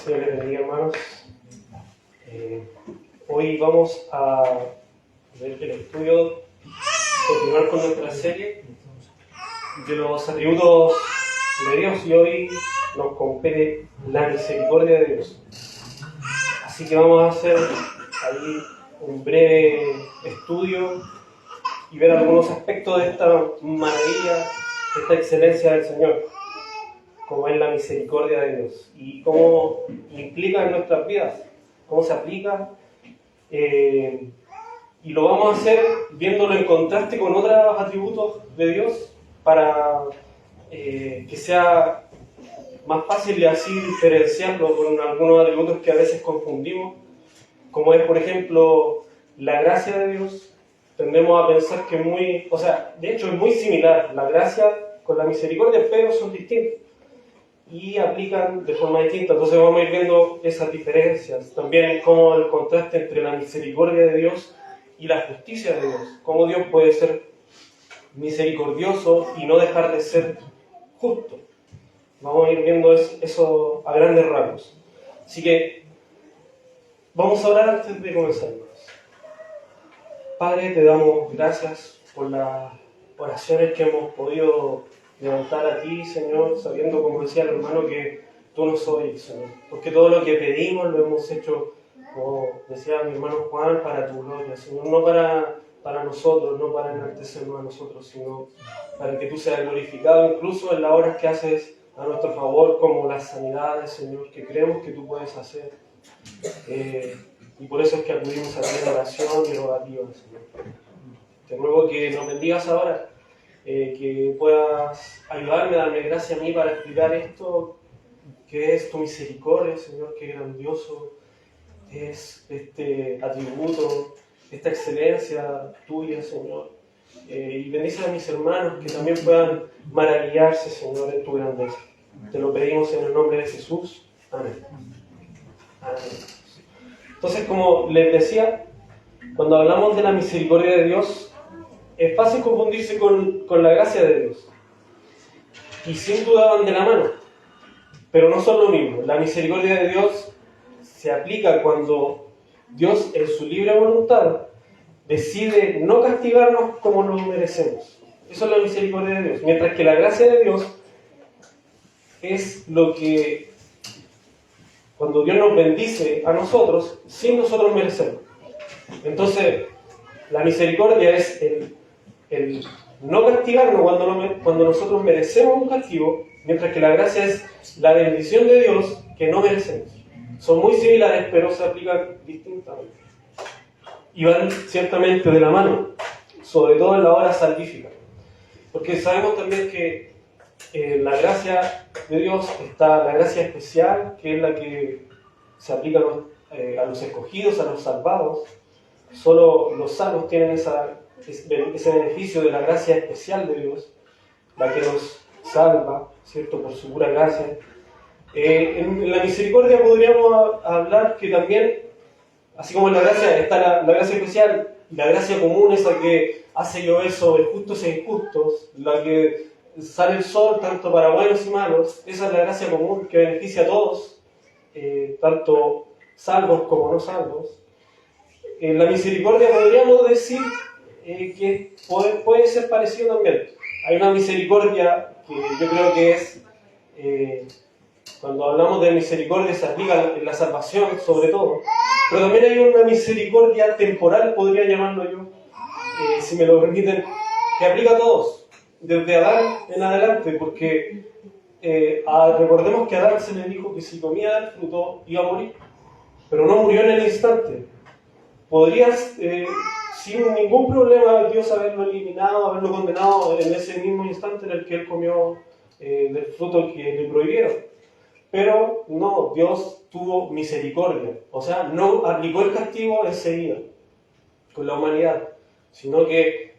Señor les bendiga, hermanos. Hoy vamos a ver el estudio, continuar con nuestra serie de los atributos de Dios, y hoy nos compete la misericordia de Dios. Así que vamos a hacer ahí un breve estudio y ver algunos aspectos de esta maravilla, de esta excelencia del Señor, como es la misericordia de Dios y cómo implica en nuestras vidas, cómo se aplica, y lo vamos a hacer viéndolo en contraste con otros atributos de Dios para que sea más fácil y así diferenciarlo con algunos atributos que a veces confundimos, como es, por ejemplo, la gracia de Dios. Tendemos a pensar que de hecho es muy similar la gracia con la misericordia, pero son distintos y aplican de forma distinta. Entonces vamos a ir viendo esas diferencias. También como el contraste entre la misericordia de Dios y la justicia de Dios. Cómo Dios puede ser misericordioso y no dejar de ser justo. Vamos a ir viendo eso a grandes rasgos. Así que vamos a orar antes de comenzar. Padre, te damos gracias por las oraciones que hemos podido levantar a ti, Señor, sabiendo, como decía el hermano, que tú nos oyes, Señor. Porque todo lo que pedimos lo hemos hecho, como decía mi hermano Juan, para tu gloria, Señor. No para nosotros, no para enaltecernos a nosotros, sino para que tú seas glorificado, incluso en las obras que haces a nuestro favor, como las sanidades, Señor, que creemos que tú puedes hacer. Y por eso es que acudimos a ti en oración y rogativa, Señor. Te ruego que nos bendigas ahora, que puedas ayudarme, darme gracia a mí para explicar esto, que es tu misericordia, Señor, qué grandioso es este atributo, esta excelencia tuya, Señor. Y bendice a mis hermanos que también puedan maravillarse, Señor, en tu grandeza. Te lo pedimos en el nombre de Jesús. Amén. Amén. Entonces, como les decía, cuando hablamos de la misericordia de Dios, es fácil confundirse con la gracia de Dios. Y sin duda van de la mano. Pero no son lo mismo. La misericordia de Dios se aplica cuando Dios, en su libre voluntad, decide no castigarnos como nos merecemos. Eso es la misericordia de Dios. Mientras que la gracia de Dios es lo que, cuando Dios nos bendice a nosotros, sin nosotros merecerlo. Entonces, la misericordia es el no castigarnos cuando nosotros merecemos un castigo, mientras que la gracia es la bendición de Dios que no merecemos. Son muy similares, pero se aplican distintamente. Y van ciertamente de la mano, sobre todo en la hora salvífica. Porque sabemos también que en la gracia de Dios está la gracia especial, que es la que se aplica a los escogidos, a los salvados. Solo los salvos tienen ese beneficio de la gracia especial de Dios, la que nos salva, ¿cierto?, por su pura gracia. En la misericordia podríamos hablar que también, así como en la gracia está la gracia especial, y la gracia común, esa que hace llover sobre justos e injustos, la que sale el sol tanto para buenos y malos. Esa es la gracia común que beneficia a todos, tanto salvos como no salvos. La misericordia podríamos decir que puede ser parecido también. Hay una misericordia que yo creo que es, cuando hablamos de misericordia se aplica en la salvación sobre todo, pero también hay una misericordia temporal, podría llamarlo yo, si me lo permiten, que aplica a todos, desde Adán en adelante, porque recordemos que a Adán se le dijo que si comía del fruto iba a morir, pero no murió en el instante. Podrías, sin ningún problema, Dios haberlo eliminado, haberlo condenado en ese mismo instante en el que él comió del fruto que le prohibieron. Pero no, Dios tuvo misericordia. O sea, no aplicó el castigo enseguida con la humanidad, sino que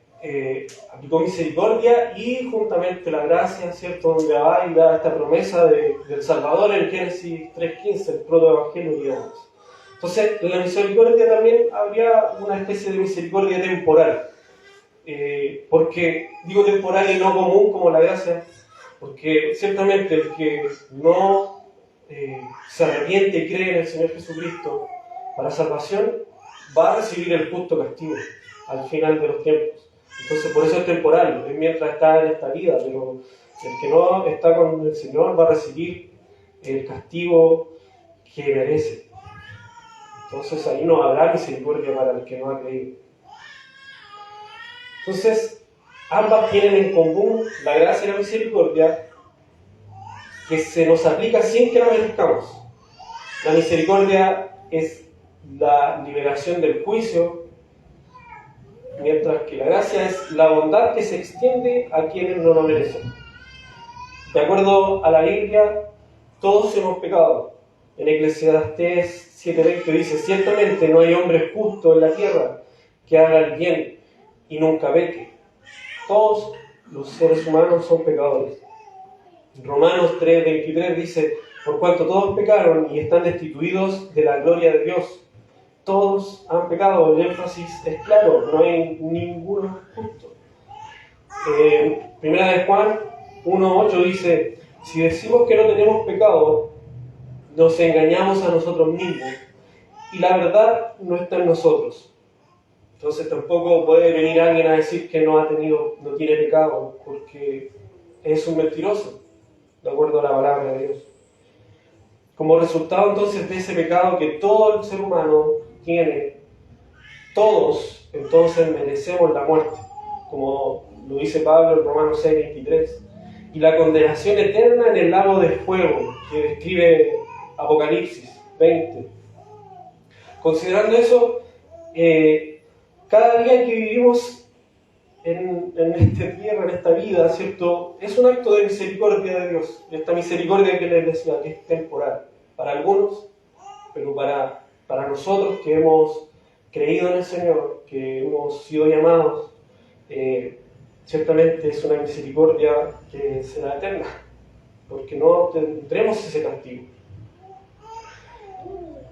aplicó misericordia y juntamente la gracia, ¿cierto?, donde va y da esta promesa del Salvador en Génesis 3:15, el protoevangelio, digamos. Entonces, en la misericordia también habría una especie de misericordia temporal. Porque digo temporal y no común como la gracia, porque ciertamente el que no se arrepiente y cree en el Señor Jesucristo para salvación, va a recibir el justo castigo al final de los tiempos. Entonces, por eso es temporal, es mientras está en esta vida, pero el que no está con el Señor va a recibir el castigo que merece. Entonces, ahí no habrá misericordia para el que no ha creído. Entonces, ambas tienen en común la gracia y la misericordia, que se nos aplica sin que la merezcamos. La misericordia es la liberación del juicio, mientras que la gracia es la bondad que se extiende a quienes no lo merecen. De acuerdo a la Biblia, todos hemos pecado. En Eclesiastés 7:20 dice: ciertamente no hay hombre justo en la tierra que haga el bien y nunca peque. Todos los seres humanos son pecadores. Romanos 3:23 dice: por cuanto todos pecaron y están destituidos de la gloria de Dios. Todos han pecado, el énfasis es claro, no hay ninguno justo. Primera de Juan 1:8 dice: si decimos que no tenemos pecado, nos engañamos a nosotros mismos y la verdad no está en nosotros. Entonces tampoco puede venir alguien a decir que no tiene pecado, porque es un mentiroso, de acuerdo a la palabra de Dios. Como resultado entonces de ese pecado que todo el ser humano tiene, todos entonces merecemos la muerte, como lo dice Pablo en Romanos 6:23, y la condenación eterna en el lago de fuego que describe Apocalipsis 20. Considerando eso, cada día que vivimos en esta tierra, en esta vida, ¿cierto?, es un acto de misericordia de Dios. Esta misericordia que les decía, que es temporal para algunos, pero para nosotros que hemos creído en el Señor, que hemos sido llamados, ciertamente es una misericordia que será eterna, porque no tendremos ese castigo.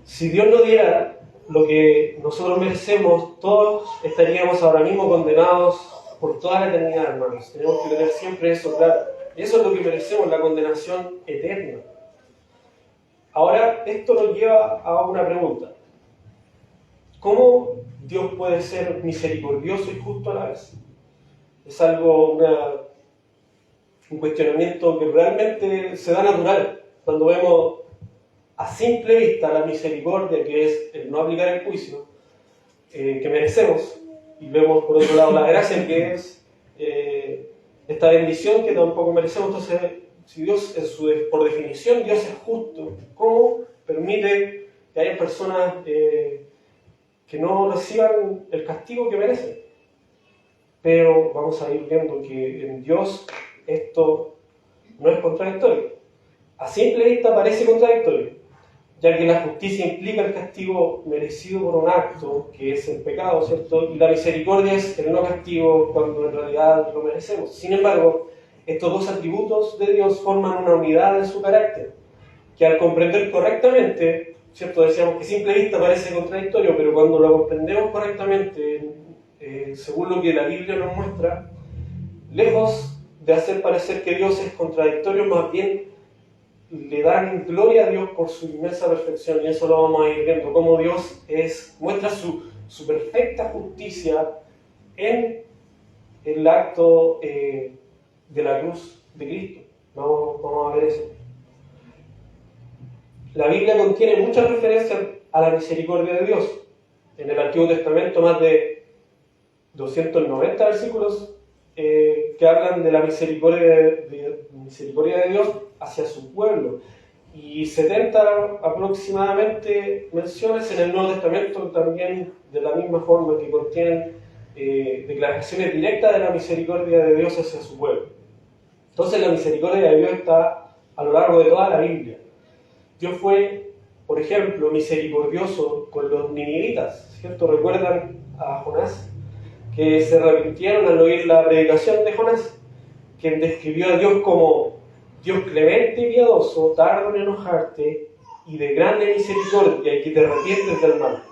Si Dios no diera lo que nosotros merecemos, todos estaríamos ahora mismo condenados por toda la eternidad, hermanos. Tenemos que tener siempre eso claro. Eso es lo que merecemos, la condenación eterna. Ahora, esto nos lleva a una pregunta. ¿Cómo Dios puede ser misericordioso y justo a la vez? Es algo, un cuestionamiento que realmente se da natural cuando vemos a simple vista la misericordia, que es el no aplicar el juicio que merecemos, y vemos por otro lado la gracia, que es esta bendición que tampoco merecemos. Entonces, si Dios, por definición, Dios es justo, ¿cómo permite que haya personas que no reciban el castigo que merecen? Pero vamos a ir viendo que en Dios esto no es contradictorio. A simple vista parece contradictorio, ya que la justicia implica el castigo merecido por un acto, que es el pecado, ¿cierto? Y la misericordia es el no castigo cuando en realidad lo merecemos. Sin embargo, estos dos atributos de Dios forman una unidad en su carácter, que al comprender correctamente, ¿cierto? Decíamos que a simple vista parece contradictorio, pero cuando lo comprendemos correctamente, según lo que la Biblia nos muestra, lejos de hacer parecer que Dios es contradictorio, más bien le dan gloria a Dios por su inmensa perfección, y eso lo vamos a ir viendo, cómo Dios muestra su perfecta justicia en el acto de la cruz de Cristo. Vamos a ver eso. La Biblia contiene muchas referencias a la misericordia de Dios. En el Antiguo Testamento, más de 290 versículos que hablan de la misericordia de Dios hacia su pueblo, y 70 aproximadamente menciones en el Nuevo Testamento también de la misma forma, que contienen declaraciones directas de la misericordia de Dios hacia su pueblo. Entonces la misericordia de Dios está a lo largo de toda la Biblia. Dios fue, por ejemplo, misericordioso con los ninivitas, ¿cierto? ¿Recuerdan a Jonás? Que se arrepintieron al oír la predicación de Jonás, quien describió a Dios como Dios clemente y piadoso, tardo en enojarte y de grande misericordia, y que te arrepientes del mal.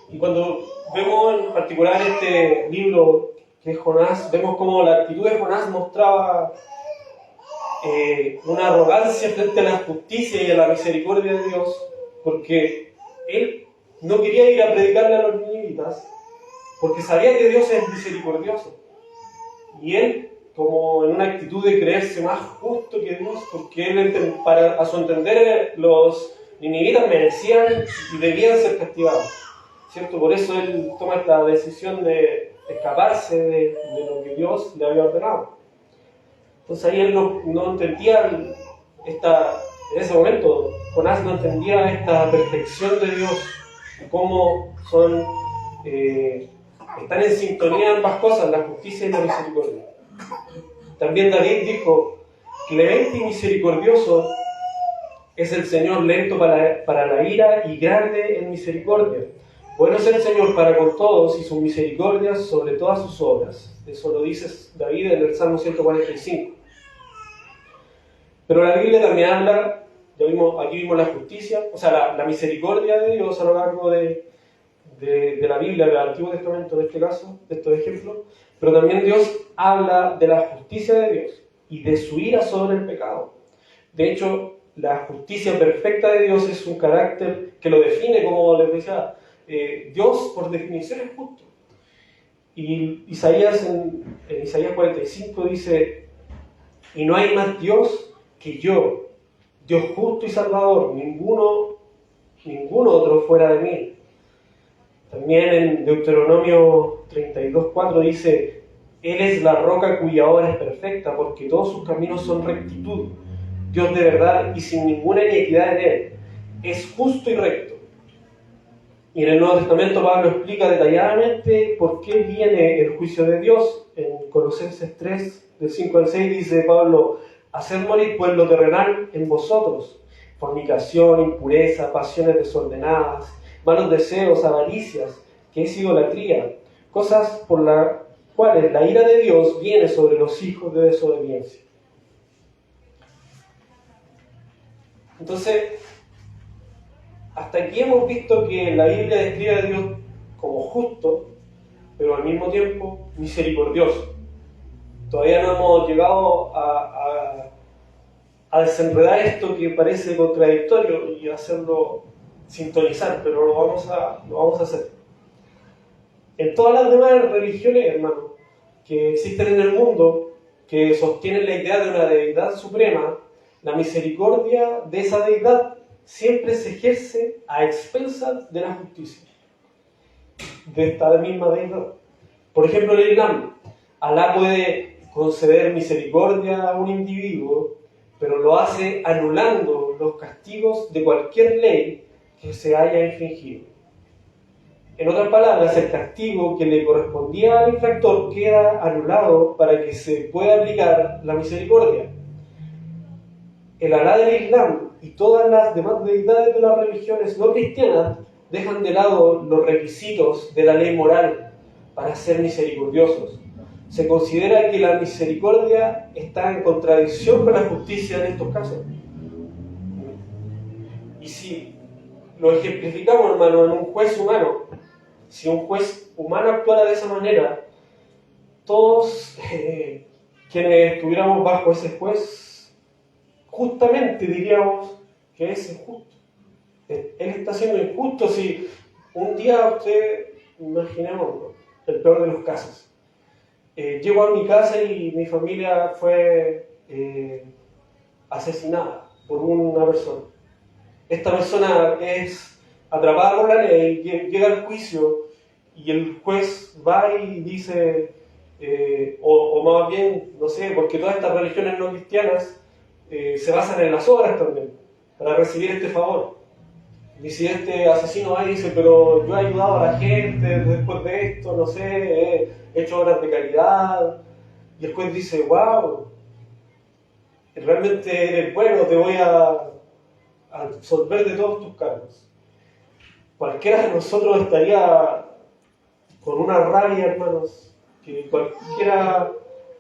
Y cuando vemos en particular este libro que es Jonás, vemos cómo la actitud de Jonás mostraba una arrogancia frente a la justicia y a la misericordia de Dios, porque él no quería ir a predicarle a los ninivitas, porque sabía que Dios es misericordioso. Y él, como en una actitud de creerse más justo que Dios, porque él, a su entender, los ninivitas merecían y debían ser castigados, ¿cierto? Por eso él toma esta decisión de escaparse de lo que Dios le había ordenado. Entonces ahí él no entendía en ese momento, Jonás no entendía esta perfección de Dios, cómo están en sintonía ambas cosas, la justicia y la misericordia. También David dijo: clemente y misericordioso es el Señor, lento para la ira y grande en misericordia. Bueno es el Señor para con todos y sus misericordias sobre todas sus obras. Eso lo dice David en el Salmo 145. Pero la Biblia también habla, aquí vimos la justicia, o sea, la misericordia de Dios a lo largo de la Biblia, del Antiguo Testamento en este caso, de estos ejemplos, pero también Dios habla de la justicia de Dios y de su ira sobre el pecado. De hecho, la justicia perfecta de Dios es un carácter que lo define, como les decía, Dios por definición es justo. Y Isaías en Isaías 45 dice: y no hay más Dios que yo, Dios justo y salvador, ninguno otro fuera de mí. También en Deuteronomio 32:4 dice: Él es la roca cuya obra es perfecta, porque todos sus caminos son rectitud. Dios de verdad y sin ninguna iniquidad en él. Es justo y recto. Y en el Nuevo Testamento Pablo explica detalladamente por qué viene el juicio de Dios. En Colosenses 3, del 5 al 6, dice Pablo: haced morir pues lo terrenal en vosotros: fornicación, impureza, pasiones desordenadas, malos deseos, avaricias, que es idolatría, cosas por las cuales la ira de Dios viene sobre los hijos de desobediencia. Entonces, hasta aquí hemos visto que la Biblia describe a Dios como justo, pero al mismo tiempo misericordioso. Todavía no hemos llegado a desenredar esto que parece contradictorio y hacerlo sintonizar, pero lo vamos a hacer. En todas las demás religiones, hermano, que existen en el mundo, que sostienen la idea de una deidad suprema, la misericordia de esa deidad siempre se ejerce a expensas de la justicia de esta misma deidad. Por ejemplo, el Islam. Alá puede conceder misericordia a un individuo, pero lo hace anulando los castigos de cualquier ley que se haya infringido. En otras palabras, el castigo que le correspondía al infractor queda anulado para que se pueda aplicar la misericordia. El Alá del Islam y todas las demás deidades de las religiones no cristianas dejan de lado los requisitos de la ley moral para ser misericordiosos. Se considera que la misericordia está en contradicción con la justicia en estos casos. Y si lo ejemplificamos, hermano, en un juez humano, si un juez humano actuara de esa manera, todos quienes estuviéramos bajo ese juez, justamente diríamos que es injusto. Él está siendo injusto. Si un día usted, imaginemos el peor de los casos, llego a mi casa y mi familia fue asesinada por una persona. Esta persona es atrapada por la ley, llega al juicio y el juez va y dice, o más bien, no sé, porque todas estas religiones no cristianas se basan en las obras también, para recibir este favor. Y si este asesino va y dice: pero yo he ayudado a la gente después de esto, no sé, he hecho obras de caridad, y el juez dice: wow, realmente eres bueno, te voy a absolver de todos tus cargos. Cualquiera de nosotros estaría con una rabia, hermanos, que cualquiera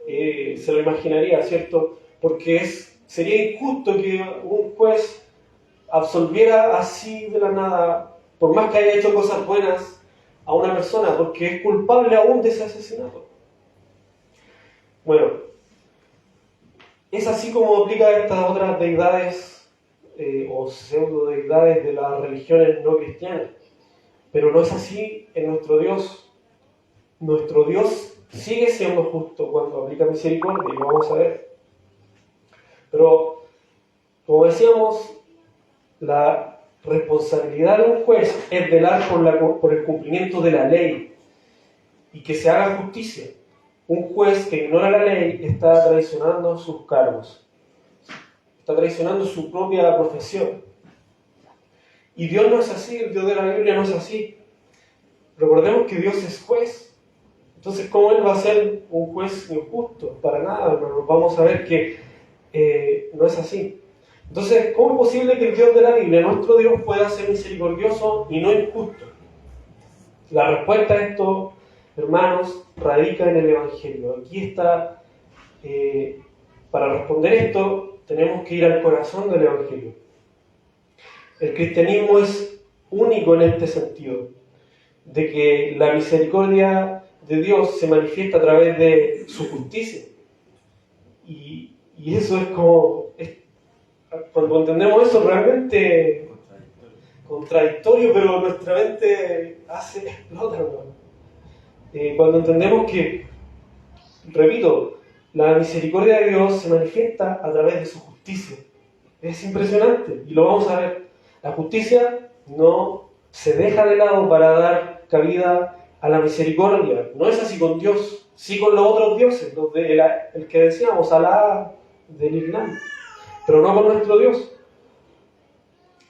se lo imaginaría, ¿cierto? Porque sería injusto que un juez absolviera así de la nada, por más que haya hecho cosas buenas, a una persona, porque es culpable aún de ese asesinato. Bueno, es así como aplica a estas otras deidades o pseudo deidades de las religiones no cristianas. Pero no es así en nuestro Dios. Nuestro Dios sigue siendo justo cuando aplica misericordia, y lo vamos a ver. Pero, como decíamos, la responsabilidad de un juez es velar por el cumplimiento de la ley y que se haga justicia. Un juez que ignora la ley está traicionando sus cargos, está traicionando su propia profesión. Y Dios no es así, el Dios de la Biblia no es así. Recordemos que Dios es juez. Entonces, ¿cómo Él va a ser un juez injusto? Para nada, hermanos. Vamos a ver que no es así. Entonces, ¿cómo es posible que el Dios de la Biblia, nuestro Dios, pueda ser misericordioso y no injusto? La respuesta a esto, hermanos, radica en el Evangelio. Aquí está, para responder esto, tenemos que ir al corazón del Evangelio. El cristianismo es único en este sentido, de que la misericordia de Dios se manifiesta a través de su justicia. Y eso es como, cuando entendemos eso, realmente contradictorio, pero nuestra mente explota, hermano. Cuando entendemos que, repito, la misericordia de Dios se manifiesta a través de su justicia. Es impresionante, y lo vamos a ver. La justicia no se deja de lado para dar cabida a la misericordia. No es así con Dios, sí con los otros dioses, el que decíamos, Alá del Islam, pero no con nuestro Dios.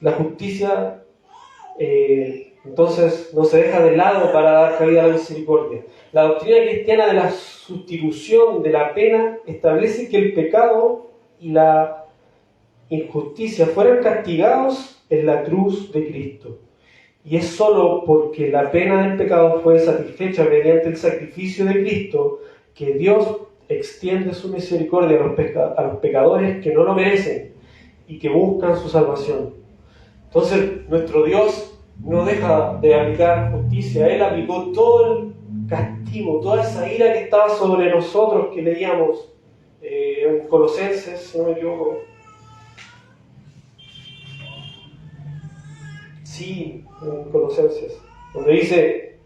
La justicia entonces no se deja de lado para dar cabida a la misericordia. La doctrina cristiana de la sustitución de la pena establece que el pecado y la injusticia fueran castigados en la cruz de Cristo. Y es solo porque la pena del pecado fue satisfecha mediante el sacrificio de Cristo que Dios extiende su misericordia a los pecadores que no lo merecen y que buscan su salvación. Entonces, nuestro Dios no deja de aplicar justicia. Él aplicó todo el castigo, toda esa ira que estaba sobre nosotros, que leíamos en Colosenses, si no me equivoco. Sí, en Colosenses, donde dice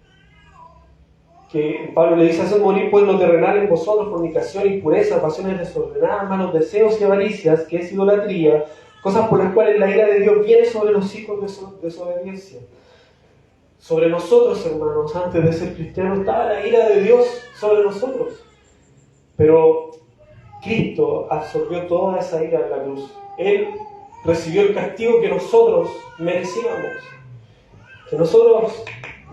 que Pablo le dice: haced morir pues lo terrenal en vosotros, fornicación, impureza, pasiones desordenadas, malos deseos y avaricias, que es idolatría, cosas por las cuales la ira de Dios viene sobre los hijos de desobediencia. Sobre nosotros, hermanos, antes de ser cristianos, estaba la ira de Dios sobre nosotros. Pero Cristo absorbió toda esa ira en la cruz. Él recibió el castigo que nosotros merecíamos, que nosotros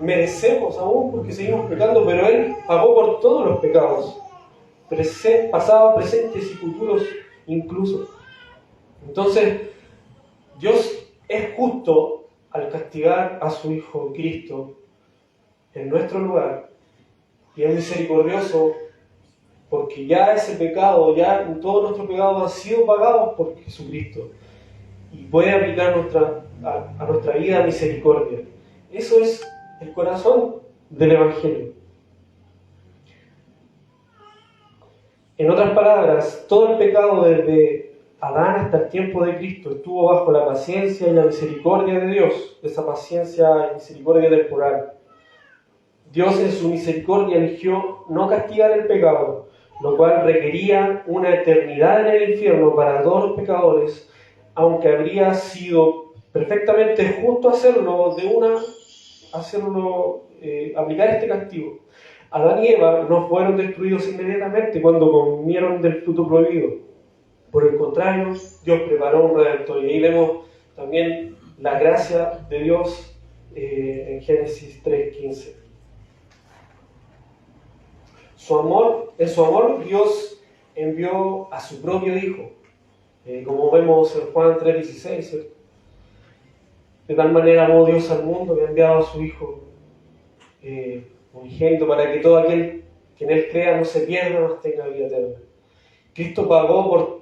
merecemos aún porque seguimos pecando, pero Él pagó por todos los pecados, pasados, presentes y futuros incluso. Entonces, Dios es justo al castigar a su Hijo Cristo en nuestro lugar, y es misericordioso porque ya ese pecado, ya todos nuestros pecados han sido pagados por Jesucristo, y puede aplicar a nuestra vida misericordia. Eso es el corazón del Evangelio. En otras palabras, todo el pecado desde Adán hasta el tiempo de Cristo estuvo bajo la paciencia y la misericordia de Dios, esa paciencia y misericordia temporal. Dios en su misericordia eligió no castigar el pecado, lo cual requería una eternidad en el infierno para todos los pecadores, aunque habría sido perfectamente justo aplicar este castigo. Adán y Eva no fueron destruidos inmediatamente cuando comieron del fruto prohibido. Por el contrario, Dios preparó un redentor. Y ahí vemos también la gracia de Dios en Génesis 3:15. En su amor, Dios envió a su propio Hijo, como vemos en Juan 3:16, ¿cierto? De tal manera amó Dios al mundo que ha enviado a su Hijo unigénito, para que todo aquel que en Él crea no se pierda, mas tenga vida eterna. Cristo pagó por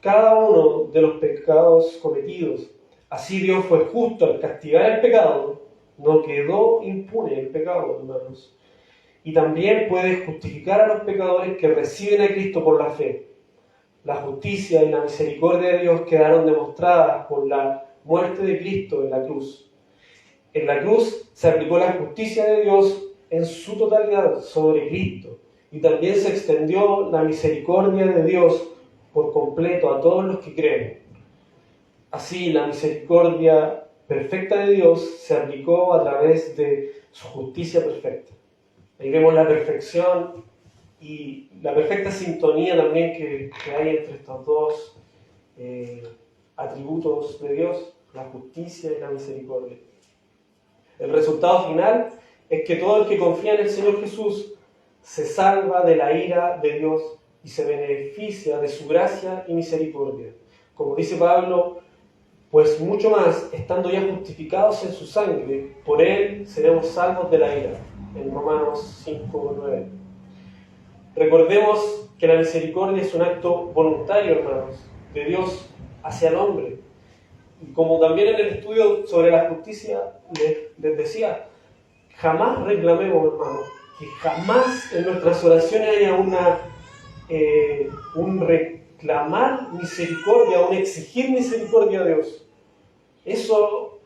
cada uno de los pecados cometidos. Así Dios fue justo al castigar el pecado. No quedó impune el pecado, hermanos. Y también puede justificar a los pecadores que reciben a Cristo por la fe. La justicia y la misericordia de Dios quedaron demostradas por la muerte de Cristo en la cruz. En la cruz se aplicó la justicia de Dios en su totalidad sobre Cristo, y también se extendió la misericordia de Dios por completo a todos los que creen. Así, la misericordia perfecta de Dios se aplicó a través de su justicia perfecta. Ahí vemos la perfección y la perfecta sintonía también que hay entre estos dos atributos de Dios, la justicia y la misericordia. El resultado final es que todo el que confía en el Señor Jesús se salva de la ira de Dios y se beneficia de su gracia y misericordia. Como dice Pablo, pues mucho más, estando ya justificados en su sangre, por él seremos salvos de la ira. En Romanos 5:9. Recordemos que la misericordia es un acto voluntario, hermanos, de Dios hacia el hombre. Y como también en el estudio sobre la justicia les decía, jamás reclamemos, hermanos, que jamás en nuestras oraciones haya un reclamar misericordia, un exigir misericordia a Dios. Eso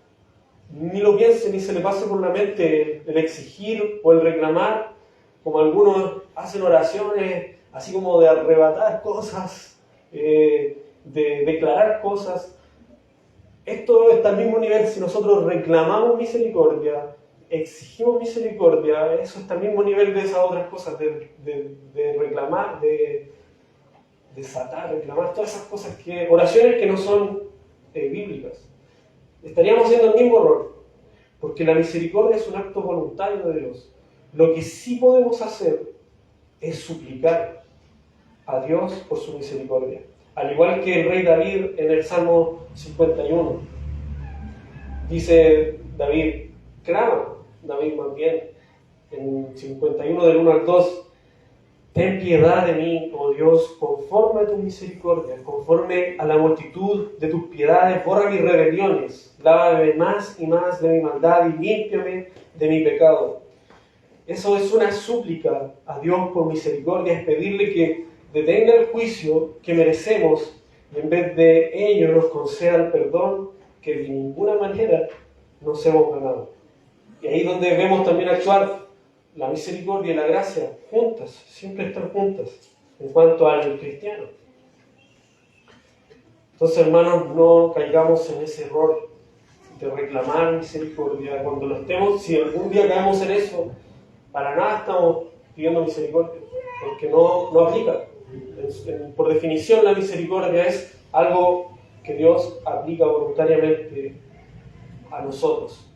ni lo piense ni se le pase por la mente el exigir o el reclamar, como algunos hacen oraciones así como de arrebatar cosas, de declarar cosas. Esto está al mismo nivel. Si nosotros reclamamos misericordia, exigimos misericordia, eso está al mismo nivel de esas otras cosas, de reclamar, de desatar, reclamar, todas esas cosas, oraciones que no son bíblicas. Estaríamos haciendo el mismo error, porque la misericordia es un acto voluntario de Dios. Lo que sí podemos hacer es suplicar a Dios por su misericordia. Al igual que el rey David en el Salmo 51. Dice David, clama, David más bien, en 51 del 1 al 2, ten piedad de mí, oh Dios, conforme a tu misericordia, conforme a la multitud de tus piedades, borra mis rebeliones, lávame más y más de mi maldad y límpiame de mi pecado. Eso es una súplica a Dios por misericordia, es pedirle que detenga el juicio que merecemos y en vez de ello nos conceda el perdón que de ninguna manera nos hemos ganado. Y ahí es donde vemos también actuar la misericordia y la gracia juntas, siempre están juntas en cuanto al cristiano. Entonces, hermanos, no caigamos en ese error de reclamar misericordia. Cuando lo estemos, si algún día caemos en eso, para nada estamos pidiendo misericordia, porque no aplica. Por definición, la misericordia es algo que Dios aplica voluntariamente a nosotros.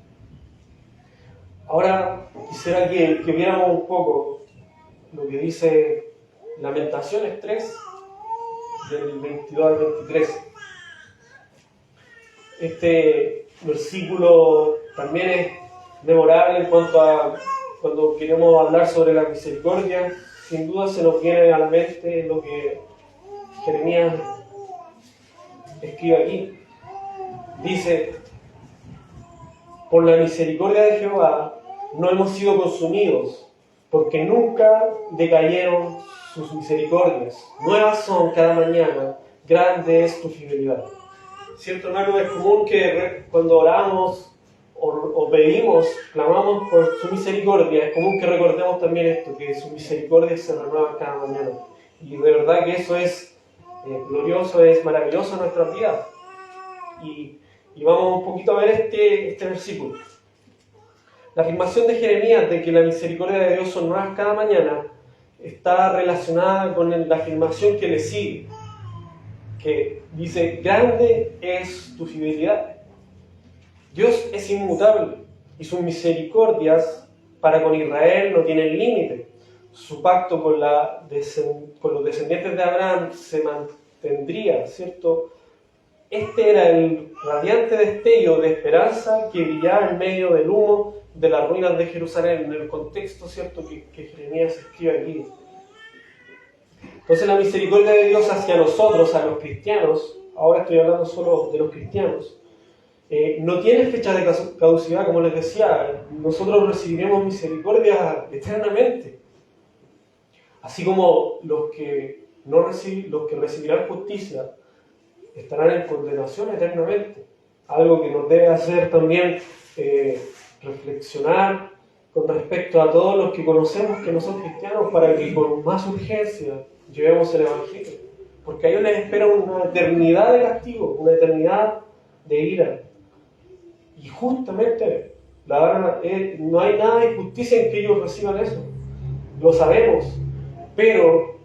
Ahora quisiera que viéramos un poco lo que dice Lamentaciones 3, del 22 al 23. Este versículo también es memorable en cuanto a cuando queremos hablar sobre la misericordia. Sin duda se nos viene a la mente lo que Jeremías escribe aquí. Dice, por la misericordia de Jehová no hemos sido consumidos, porque nunca decayeron sus misericordias. Nuevas son cada mañana, grande es tu fidelidad. ¿Cierto, hermano? Es común que cuando oramos o pedimos, clamamos por su misericordia, es común que recordemos también esto, que su misericordia se renueva cada mañana. Y de verdad que eso es glorioso, es maravilloso en nuestra vida. Y vamos un poquito a ver este versículo. La afirmación de Jeremías de que la misericordia de Dios son nuevas cada mañana está relacionada con la afirmación que le sigue, que dice, grande es tu fidelidad. Dios es inmutable y sus misericordias para con Israel no tienen límite. Su pacto con los descendientes de Abraham se mantendría, ¿cierto? Este era el radiante destello de esperanza que brillaba en medio del humo de las ruinas de Jerusalén, en el contexto, ¿cierto?, que Jeremías escribe aquí. Entonces la misericordia de Dios hacia nosotros, a los cristianos, ahora estoy hablando solo de los cristianos, no tiene fecha de caducidad, como les decía. Nosotros recibiremos misericordia eternamente. Así como los que los que recibirán justicia estarán en condenación eternamente. Algo que nos debe hacer también reflexionar con respecto a todos los que conocemos que no son cristianos, para que con más urgencia llevemos el Evangelio. Porque a ellos les espera una eternidad de castigo, una eternidad de ira. Y justamente no hay nada de injusticia en que ellos reciban eso. Lo sabemos. Pero,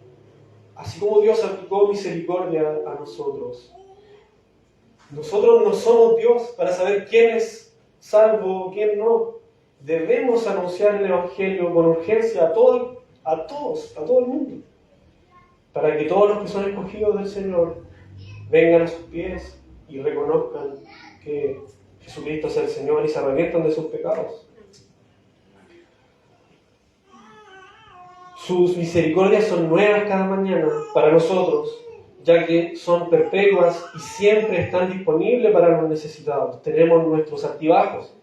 así como Dios aplicó misericordia a nosotros no somos Dios para saber quién es salvo o quién no. Debemos anunciar el Evangelio con urgencia a todo el mundo, para que todos los que son escogidos del Señor vengan a sus pies y reconozcan que Jesucristo es el Señor y se arrepientan de sus pecados. Sus misericordias son nuevas cada mañana para nosotros, ya que son perpetuas y siempre están disponibles para los necesitados. Tenemos nuestros altibajos.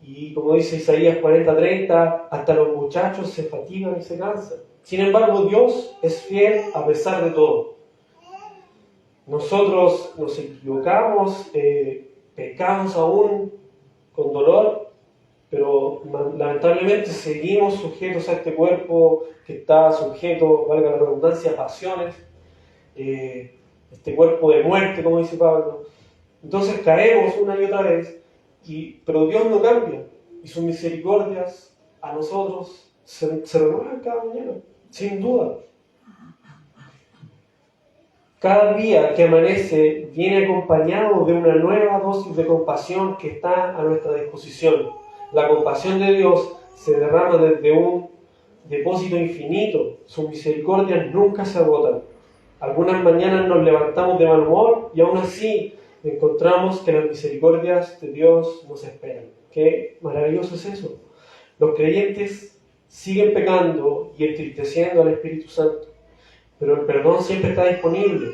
Y como dice Isaías 40:30, hasta los muchachos se fatigan y se cansan. Sin embargo, Dios es fiel a pesar de todo. Nosotros nos equivocamos, pecamos aún con dolor, pero lamentablemente seguimos sujetos a este cuerpo que está sujeto, valga la redundancia, a pasiones, este cuerpo de muerte, como dice Pablo. Entonces caemos una y otra vez, pero Dios no cambia, y sus misericordias a nosotros se renuevan cada mañana, sin duda. Cada día que amanece viene acompañado de una nueva dosis de compasión que está a nuestra disposición. La compasión de Dios se derrama desde un depósito infinito. Sus misericordias nunca se agotan. Algunas mañanas nos levantamos de mal humor y aún así encontramos que las misericordias de Dios nos esperan. Qué maravilloso es eso. Los creyentes siguen pecando y entristeciendo al Espíritu Santo, pero el perdón siempre está disponible.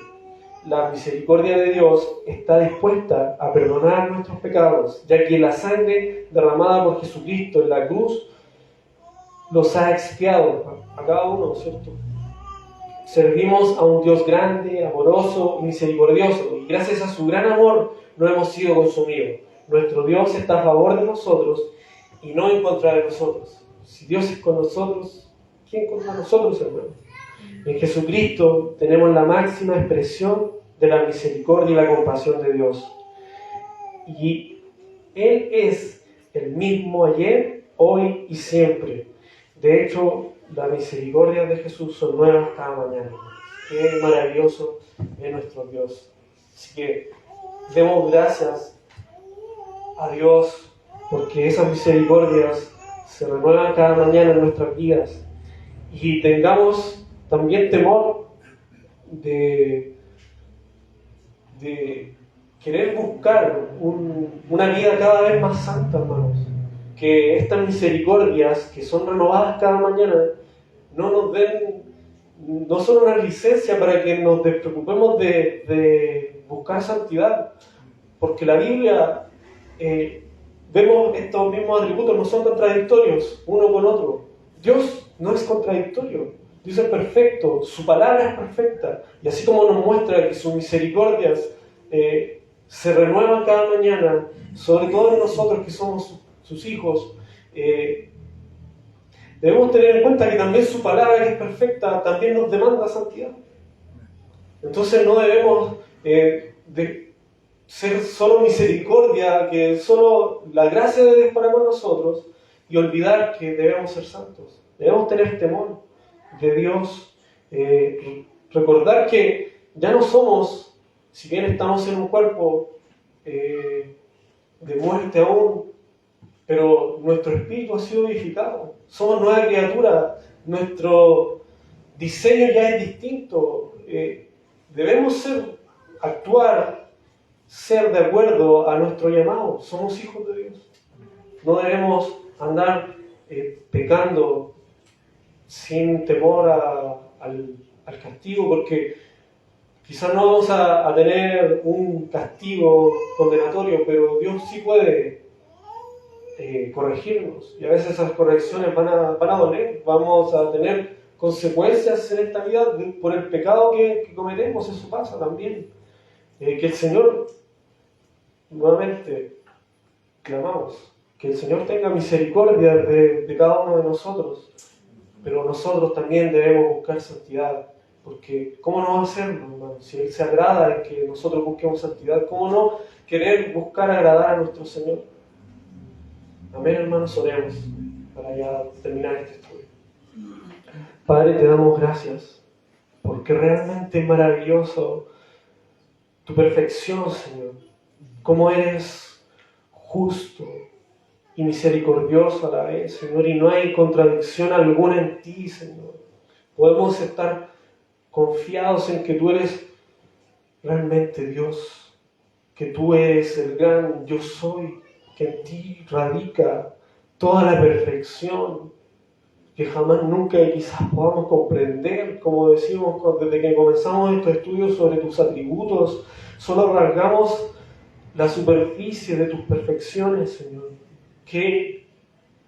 La misericordia de Dios está dispuesta a perdonar nuestros pecados, ya que la sangre derramada por Jesucristo en la cruz los ha expiado a cada uno, ¿cierto? Servimos a un Dios grande, amoroso y misericordioso, y gracias a su gran amor no hemos sido consumidos. Nuestro Dios está a favor de nosotros y no en contra de nosotros. Si Dios es con nosotros, ¿quién contra nosotros, hermano? En Jesucristo tenemos la máxima expresión de la misericordia y la compasión de Dios. Y Él es el mismo ayer, hoy y siempre. De hecho, las misericordias de Jesús son nuevas cada mañana. Qué maravilloso es nuestro Dios. Así que demos gracias a Dios porque esas misericordias se renuevan cada mañana en nuestras vidas. Y tengamos también temor de querer buscar una vida cada vez más santa, hermanos. Que estas misericordias que son renovadas cada mañana no son una licencia para que nos despreocupemos de buscar santidad, porque la Biblia vemos estos mismos atributos, no son contradictorios uno con otro. Dios no es contradictorio, Dios es perfecto, su palabra es perfecta, y así como nos muestra que sus misericordias se renuevan cada mañana, sobre todo en nosotros que somos sus hijos, debemos tener en cuenta que también su palabra, que es perfecta, también nos demanda santidad. Entonces no debemos de ser solo misericordia, que solo la gracia de Dios para con nosotros, y olvidar que debemos ser santos. Debemos tener temor de Dios, recordar que ya no somos, si bien estamos en un cuerpo de muerte aún, pero nuestro espíritu ha sido vivificado. Somos nueva criatura, nuestro diseño ya es distinto. Debemos actuar, ser de acuerdo a nuestro llamado. Somos hijos de Dios. No debemos andar pecando sin temor al castigo, porque quizás no vamos a tener un castigo condenatorio, pero Dios sí puede corregirnos, y a veces esas correcciones van a doler. Vamos a tener consecuencias en esta vida por el pecado que cometemos, eso pasa también. Que el Señor, nuevamente, clamamos, que el Señor tenga misericordia de cada uno de nosotros, pero nosotros también debemos buscar santidad, porque ¿cómo no va a hacerlo, hermano? Si Él se agrada en que nosotros busquemos santidad, ¿cómo no querer buscar agradar a nuestro Señor? Amén, hermanos, oremos para ya terminar este estudio. Padre, te damos gracias, porque realmente es maravilloso tu perfección, Señor. Cómo eres justo y misericordioso a la vez, Señor, y no hay contradicción alguna en ti, Señor. Podemos estar confiados en que tú eres realmente Dios, que tú eres el gran yo soy, que en ti radica toda la perfección, que jamás nunca quizás podamos comprender, como decimos desde que comenzamos estos estudios sobre tus atributos, solo rasgamos la superficie de tus perfecciones, Señor. Qué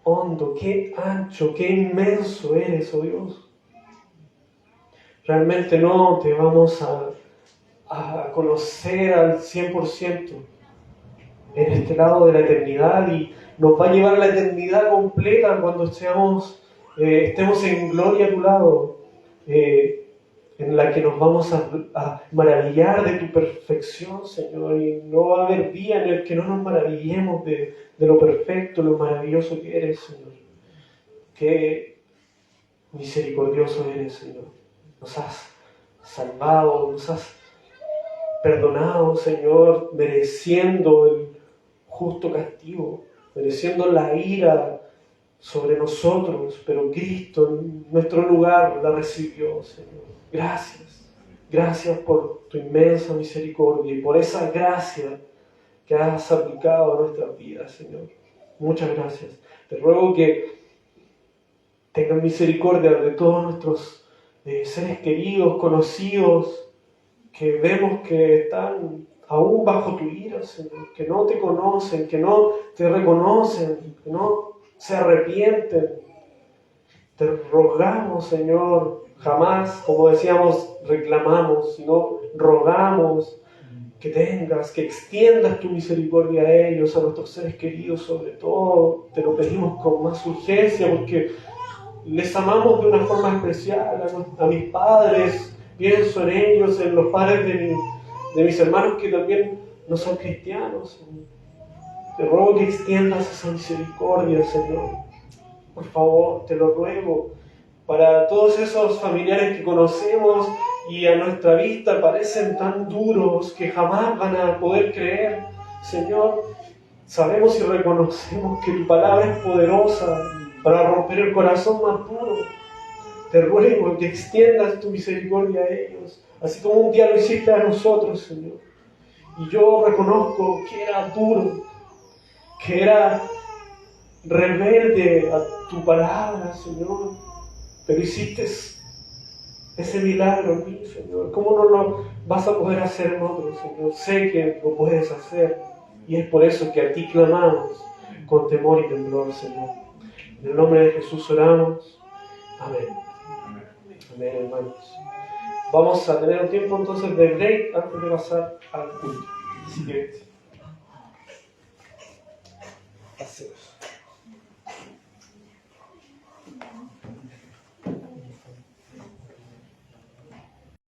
hondo, qué ancho, qué inmenso eres, oh Dios. Realmente no te vamos a conocer al 100% en este lado de la eternidad, y nos va a llevar la eternidad completa cuando estemos en gloria a tu lado, en la que nos vamos a maravillar de tu perfección, Señor, y no va a haber día en el que no nos maravillemos de lo perfecto, lo maravilloso que eres, Señor. Qué misericordioso eres, Señor. Nos has salvado, nos has perdonado, Señor, mereciendo el justo castigo, mereciendo la ira sobre nosotros, pero Cristo en nuestro lugar la recibió, Señor. Gracias, gracias por tu inmensa misericordia y por esa gracia que has aplicado a nuestras vidas, Señor. Muchas gracias. Te ruego que tengas misericordia de todos nuestros seres queridos, conocidos, que vemos que están aún bajo tu ira, Señor, que no te conocen, que no te reconocen, que no se arrepienten. Te rogamos, Señor, jamás, como decíamos, reclamamos, sino rogamos que tengas, que extiendas tu misericordia a ellos, a nuestros seres queridos sobre todo. Te lo pedimos con más urgencia porque les amamos de una forma especial, a mis padres, pienso en ellos, en los padres de mis hermanos que también no son cristianos. Te ruego que extiendas esa misericordia, Señor. Por favor, te lo ruego, para todos esos familiares que conocemos y a nuestra vista parecen tan duros que jamás van a poder creer. Señor, sabemos y reconocemos que tu palabra es poderosa para romper el corazón más duro. Te ruego que extiendas tu misericordia a ellos, así como un día lo hiciste a nosotros, Señor. Y yo reconozco que era duro, que era rebelde a tu palabra, Señor, pero hiciste ese milagro en mí, Señor. ¿Cómo no lo vas a poder hacer en otros, Señor? Sé que lo puedes hacer, y es por eso que a ti clamamos con temor y temblor, Señor. En el nombre de Jesús oramos. Amén. Amén, hermanos. Vamos a tener un tiempo entonces de break antes de pasar al culto. Así que